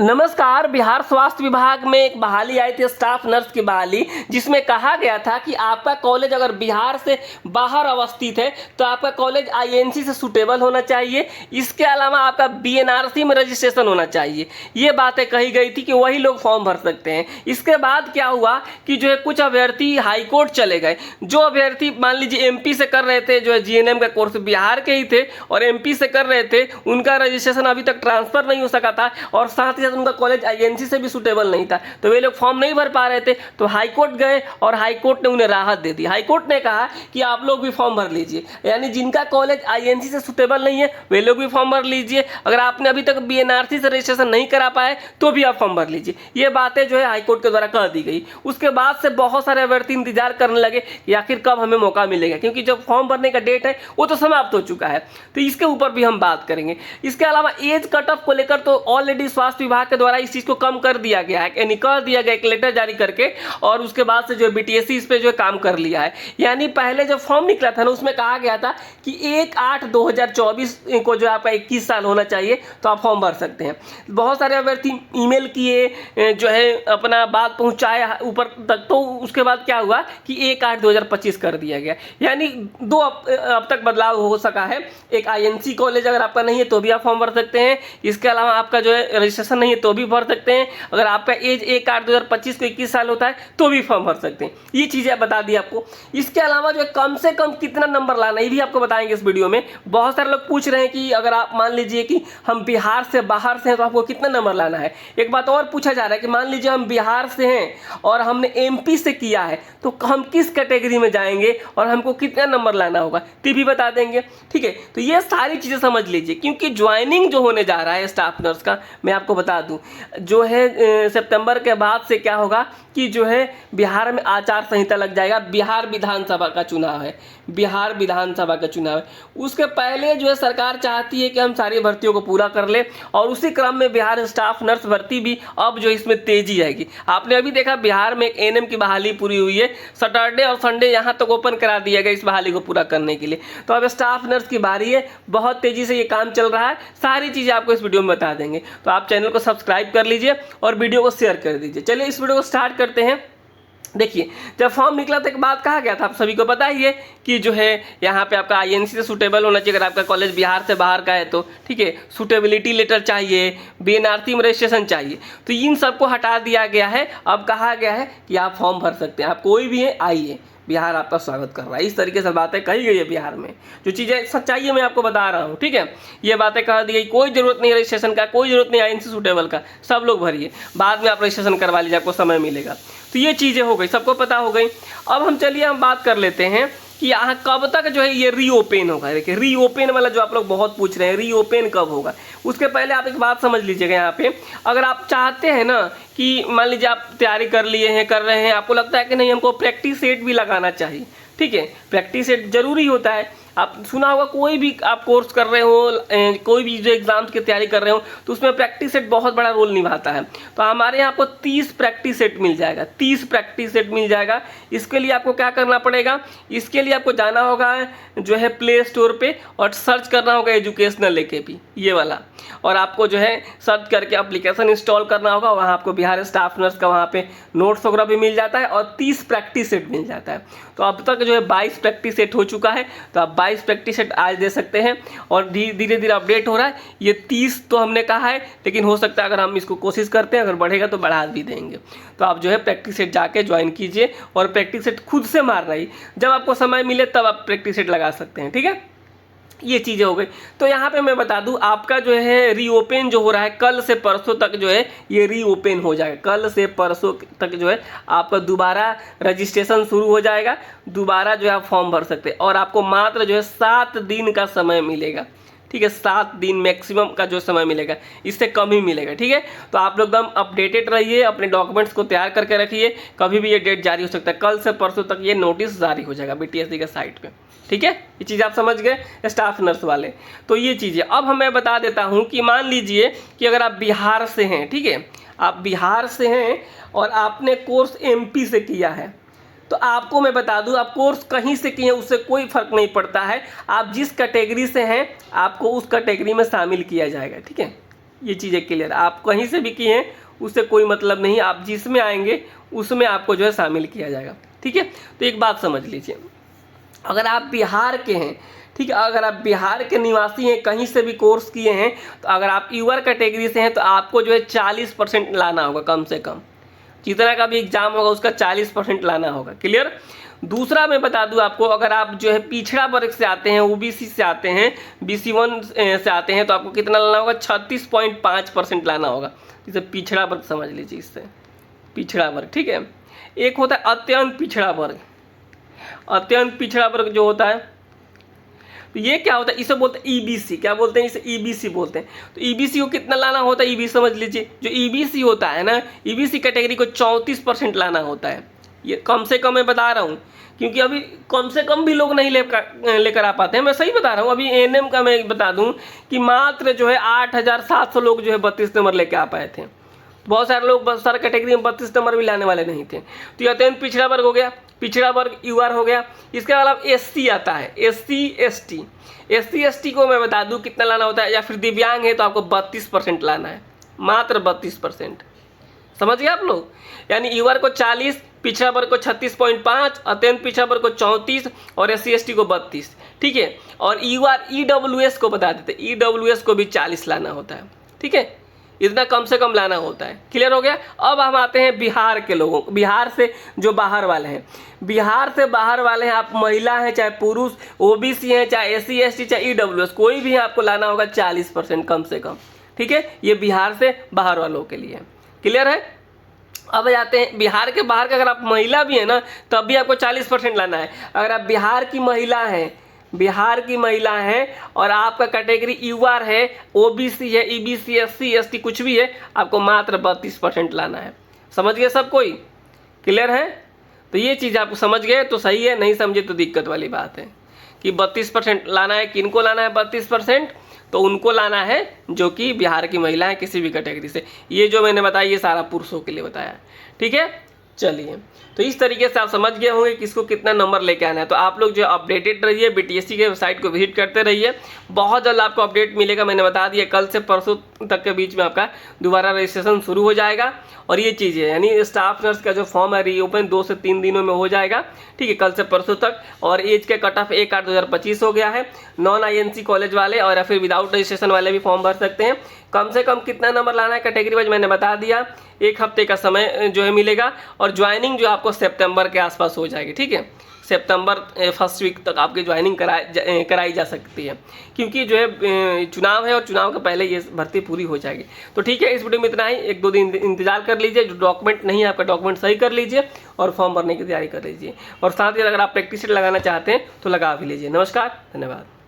नमस्कार। बिहार स्वास्थ्य विभाग में एक बहाली आई थी, स्टाफ नर्स की बहाली, जिसमें कहा गया था कि आपका कॉलेज अगर बिहार से बाहर अवस्थित है तो आपका कॉलेज आईएनसी से सूटेबल होना चाहिए। इसके अलावा आपका बीएनआरसी में रजिस्ट्रेशन होना चाहिए। ये बातें कही गई थी कि वही लोग फॉर्म भर सकते हैं। इसके बाद क्या हुआ कि जो है कुछ अभ्यर्थी हाईकोर्ट चले गए। जो अभ्यर्थी मान लीजिए एमपी से कर रहे थे, जो है जीएनएम का कोर्स बिहार के ही थे और एमपी से कर रहे थे, उनका रजिस्ट्रेशन अभी तक ट्रांसफर नहीं हो सका था और साथ ही उनका कॉलेज आईएनसी से भी सूटेबल नहीं था, तो वे लोग फॉर्म नहीं भर पा रहे थे। तो हाईकोर्ट गए और हाईकोर्ट ने उन्हें राहत दे दी। हाईकोर्ट ने कहा कि आप लोग भी फॉर्म भर लीजिए, यानी जिनका कॉलेज आईएनसी से सूटेबल नहीं है वे लोग भी फॉर्म भर लीजिए। अगर आपने अभी तक बीएनआरसी से रजिस्ट्रेशन नहीं करा पाए तो भी आप फॉर्म भर लीजिए। ये बातें जो है हाईकोर्ट के द्वारा कह दी गई। उसके बाद से बहुत सारे अभ्यर्थी इंतजार करने लगे कि आखिर कब हमें मौका मिलेगा, क्योंकि जब फॉर्म भरने का डेट है वो तो समाप्त हो चुका है। तो इसके ऊपर भी हम बात करेंगे। इसके अलावा एज कट ऑफ को लेकर तो ऑलरेडी स्वास्थ्य विभाग के द्वारा इस चीज को कम कर दिया गया है, यानी कर दिया गया एक लेटर जारी करके, और उसके बाद से जो बीटीएससी इस पे जो है काम कर लिया है। यानी पहले जब फॉर्म निकला था ना, उसमें कहा गया था कि 1/8/2024 को जो आपका 21 साल होना चाहिए तो आप फॉर्म भर सकते हैं। बहुत सारे अभ्यर्थी ईमेल किए, जो है अपना बात पहुंचाए ऊपर तक, तो उसके बाद क्या हुआ कि 1/8/2025 कर दिया गया। यानी दो अब तक बदलाव हो सका है। एक आईएनसी कॉलेज अगर आपका नहीं है तो भी आप फॉर्म भर सकते हैं। इसके अलावा आपका जो है रजिस्ट्रेशन नहीं है तो भी भर सकते हैं। अगर आपका एज 1/8/2025 को 21 साल होता है तो भी फॉर्म भर सकते हैं। ये चीज़ें बता दी आपको। इसके अलावा जो कम से कम कितना नंबर लाना है ये भी आपको बताएंगे इस वीडियो में। बहुत सारे लोग पूछ रहे हैं कि अगर आप मान लीजिए कि हम बिहार से बाहर से हैं तो आपको कितना नंबर लाना है। एक बात और पूछा जा रहा है कि मान लीजिए हम बिहार से हैं और हमने एमपी से किया है तो हम किस कैटेगरी में जाएंगे और हमको कितना नंबर लाना होगा ये भी बता देंगे। ठीक है, तो ये सारी चीज़ें समझ लीजिए, क्योंकि ज्वाइनिंग जो होने जा रहा है स्टाफ नर्स का, मैं आपको बता दूं, जो है सितंबर के बाद से क्या होगा कि जो है बिहार में आचार संहिता लग जाएगा। बिहार विधानसभा का चुनाव है, बिहार विधानसभा का चुनाव है। उसके पहले जो है सरकार चाहती है कि हम सारी भर्तियों को पूरा कर ले, और उसी क्रम में बिहार स्टाफ नर्स भर्ती भी अब जो इसमें तेजी आएगी। आपने अभी देखा बिहार में एक एएनएम की बहाली पूरी हुई है। सैटरडे और संडे यहाँ तक ओपन करा दिया गया इस बहाली को पूरा करने के लिए। तो अब स्टाफ नर्स की बारी है, बहुत तेजी से ये काम चल रहा है। सारी चीज़ें आपको इस वीडियो में बता देंगे, तो आप चैनल को सब्सक्राइब कर लीजिए और वीडियो को शेयर कर दीजिए। चलिए इस वीडियो को स्टार्ट करते हैं। देखिए, जब फॉर्म निकला तो एक बात कहा गया था, आप सभी को पता ही है कि जो है यहाँ पे आपका आईएनसी से सूटेबल होना चाहिए। अगर आपका कॉलेज बिहार से बाहर का है तो ठीक है, सूटेबिलिटी लेटर चाहिए, बीएनआरसी में रजिस्ट्रेशन चाहिए। तो इन सबको हटा दिया गया है। अब कहा गया है कि आप फॉर्म भर सकते हैं, आप कोई भी है आइए, बिहार आपका स्वागत कर रहा है। इस तरीके से बातें कही गई है बिहार में। जो चीज़ें सच्चाई है मैं आपको बता रहा हूँ। ठीक है, ये बातें कह दी गई, कोई ज़रूरत नहीं रजिस्ट्रेशन का, कोई ज़रूरत नहीं आईएनसी सूटेबल का, सब लोग भरिए, बाद में आप रजिस्ट्रेशन करवा लीजिए, आपको समय मिलेगा। तो ये चीज़ें हो गई, सबको पता हो गई। अब हम चलिए हम बात कर लेते हैं कि यहाँ कब तक जो है ये रीओपन होगा। देखिए, रीओपन वाला जो आप लोग बहुत पूछ रहे हैं, रीओपन कब होगा। उसके पहले आप एक बात समझ लीजिएगा। यहाँ पे अगर आप चाहते हैं ना कि मान लीजिए आप तैयारी कर लिए हैं, कर रहे हैं, आपको लगता है कि नहीं हमको प्रैक्टिस सेट भी लगाना चाहिए। ठीक है, प्रैक्टिस सेट जरूरी होता है। आप सुना होगा, कोई भी आप कोर्स कर रहे हो, कोई भी जो एग्जाम्स की तैयारी कर रहे हो तो उसमें प्रैक्टिस सेट बहुत बड़ा रोल निभाता है। तो हमारे यहाँ आपको 30 प्रैक्टिस सेट मिल जाएगा, 30 प्रैक्टिस सेट मिल जाएगा। इसके लिए आपको क्या करना पड़ेगा, इसके लिए आपको जाना होगा जो है प्ले स्टोर पे और सर्च करना होगा एजुकेशनल एकेपी, ये वाला, और आपको जो है सर्च करके एप्लीकेशन इंस्टॉल करना होगा। वहाँ आपको बिहार स्टाफ नर्स का वहाँ पे नोट्स वगैरह भी मिल जाता है और 30 प्रैक्टिस सेट मिल जाता है। तो अब तक जो है 22 प्रैक्टिस सेट हो चुका है, तो आप 22 प्रैक्टिस सेट आज दे सकते हैं और धीरे धीरे अपडेट हो रहा है। ये 30 तो हमने कहा है, लेकिन हो सकता है अगर हम इसको कोशिश करते हैं, अगर बढ़ेगा तो बढ़ा भी देंगे। तो आप जो है प्रैक्टिस सेट जाके ज्वाइन कीजिए और प्रैक्टिस सेट खुद से मार रही, जब आपको समय मिले तब आप प्रैक्टिस सेट लगा सकते हैं। ठीक है, ये चीज़ें हो गई। तो यहाँ पे मैं बता दूँ, आपका जो है रीओपन जो हो रहा है कल से परसों तक जो है ये रीओपन हो जाएगा। कल से परसों तक जो है आपका दोबारा रजिस्ट्रेशन शुरू हो जाएगा, दोबारा जो है आप फॉर्म भर सकते हैं और आपको मात्र जो है 7 दिन का समय मिलेगा। ठीक है, 7 दिन मैक्सिमम का जो समय मिलेगा, इससे कम ही मिलेगा। ठीक है, तो आप लोग एकदम अपडेटेड रहिए, अपने डॉक्यूमेंट्स को तैयार करके रखिए, कभी भी ये डेट जारी हो सकता है। कल से परसों तक ये नोटिस जारी हो जाएगा बीटीएससी के साइट पे। ठीक है, ये चीज़ आप समझ गए स्टाफ नर्स वाले। तो ये चीज़ें अब मैं बता देता हूँ कि मान लीजिए कि अगर आप बिहार से हैं, ठीक है, आप बिहार से हैं और आपने कोर्स एमपी से किया है, तो आपको मैं बता दूं, आप कोर्स कहीं से किए उससे कोई फर्क नहीं पड़ता है। आप जिस कैटेगरी से हैं आपको उस कैटेगरी में शामिल किया जाएगा। ठीक है, ये चीज़ें क्लियर, आप कहीं से भी किए हैं उससे कोई मतलब नहीं, आप जिसमें आएंगे उसमें आपको जो है शामिल किया जाएगा। ठीक है, तो एक बात समझ लीजिए, अगर आप बिहार के हैं, ठीक है, अगर आप बिहार के निवासी हैं, कहीं से भी कोर्स किए हैं, तो अगर आप यूआर कैटेगरी से हैं तो आपको जो है 40% लाना होगा, कम से कम जितना का भी एग्जाम होगा उसका 40% लाना होगा। क्लियर। दूसरा मैं बता दूं आपको, अगर आप जो है पिछड़ा वर्ग से आते हैं, ओबीसी से आते हैं, BC1 से आते हैं, तो आपको कितना लाना होगा, 36.5% लाना होगा। इसे पिछड़ा वर्ग समझ लीजिए, इससे पिछड़ा वर्ग। ठीक है, एक होता है अत्यंत पिछड़ा वर्ग। अत्यंत पिछड़ा वर्ग जो होता है, तो ये क्या होता है, इसे बोलते हैं ईबीसी। क्या बोलते हैं, इसे ईबीसी बोलते हैं। तो ईबीसी को कितना लाना होता है, ईबीसी समझ लीजिए, जो ईबीसी होता है ना, ईबीसी कैटेगरी को 34% लाना होता है। ये कम से कम मैं बता रहा हूँ, क्योंकि अभी कम से कम भी लोग नहीं लेकर आ पाते हैं, मैं सही बता रहा हूँ। अभी एएनएम का मैं बता दूँ कि मात्र जो है 8700 लोग जो है 32 नंबर लेकर आ पाए थे। बहुत सारे लोग सर कैटेगरी में 32 नंबर भी लाने वाले नहीं थे। तो ये अत्यंत पिछड़ा वर्ग हो गया, पिछड़ा वर्ग यूआर हो गया। इसके अलावा एससी आता है, एससी एसटी को मैं बता दूं कितना लाना होता है, या फिर दिव्यांग है तो आपको 32% लाना है, मात्र 32%। समझ गए आप लोग। यानी यूआर को 40, पिछड़ा वर्ग को 36.5, अत्यंत पिछड़ा वर्ग को 34 और एससी एसटी को 32। ठीक है, और यूआर ईडब्ल्यूएस को बता देते, ईडब्ल्यूएस को भी 40 लाना होता है। ठीक है, इतना कम से कम लाना होता है। क्लियर हो गया। अब हम आते हैं बिहार के लोगों, बिहार से जो बाहर वाले हैं, बिहार से बाहर वाले हैं, आप महिला हैं चाहे पुरुष, ओबीसी हैं चाहे एससी एसटी चाहे ईडब्ल्यूएस, कोई भी आपको लाना होगा 40% कम से कम। ठीक है, ये बिहार से बाहर वालों के लिए। क्लियर है। अब जाते हैं बिहार के बाहर का, अगर आप महिला भी है ना तब भी आपको 40% लाना है। अगर आप बिहार की महिला हैं, बिहार की महिला है और आपका कैटेगरी यूआर है, ओबीसी है, ईबीसी, एससी एसटी कुछ भी है, आपको मात्र 32% लाना है। समझ गए सब कोई। क्लियर है। तो ये चीज़ आप समझ गए तो सही है, नहीं समझे तो दिक्कत वाली बात है कि 32% लाना है। किनको लाना है 32%, तो उनको लाना है जो कि बिहार की महिला है किसी भी कैटेगरी से। ये जो मैंने बताया ये सारा पुरुषों के लिए बताया। ठीक है, चलिए, तो इस तरीके से आप समझ गए होंगे किसको कितना नंबर लेके आना है। तो आप लोग जो अपडेटेड रहिए, बीटीएससी के वेबसाइट को विजिट करते रहिए, बहुत जल्द आपको अपडेट मिलेगा। मैंने बता दिया कल से परसों तक के बीच में आपका दोबारा रजिस्ट्रेशन शुरू हो जाएगा। और ये चीज़ है, यानी स्टाफ नर्स का जो फॉर्म है रीओपन 2 से 3 दिनों में हो जाएगा। ठीक है, कल से परसों तक। और एज के कट ऑफ 1/8/2025 हो गया है। नॉन आईएनसी कॉलेज वाले और या फिर विदाउट रजिस्ट्रेशन वाले भी फॉर्म भर सकते हैं। कम से कम कितना नंबर लाना है कैटेगरी वाइज मैंने बता दिया। 1 हफ्ते का समय जो है मिलेगा और ज्वाइनिंग जो आपको सितंबर के आसपास हो जाएगी। ठीक है, सितंबर फर्स्ट वीक तक आपकी ज्वाइनिंग कराई जा सकती है, क्योंकि जो है चुनाव है और चुनाव के पहले ये भर्ती पूरी हो जाएगी। तो ठीक है, इस वीडियो में इतना ही। 1-2 दिन इंतजार कर लीजिए, जो डॉक्यूमेंट नहीं है आपका डॉक्यूमेंट सही कर लीजिए और फॉर्म भरने की तैयारी कर लीजिए। और साथ ही अगर आप प्रैक्टिस लगाना चाहते हैं तो लगा भी लीजिए। नमस्कार, धन्यवाद।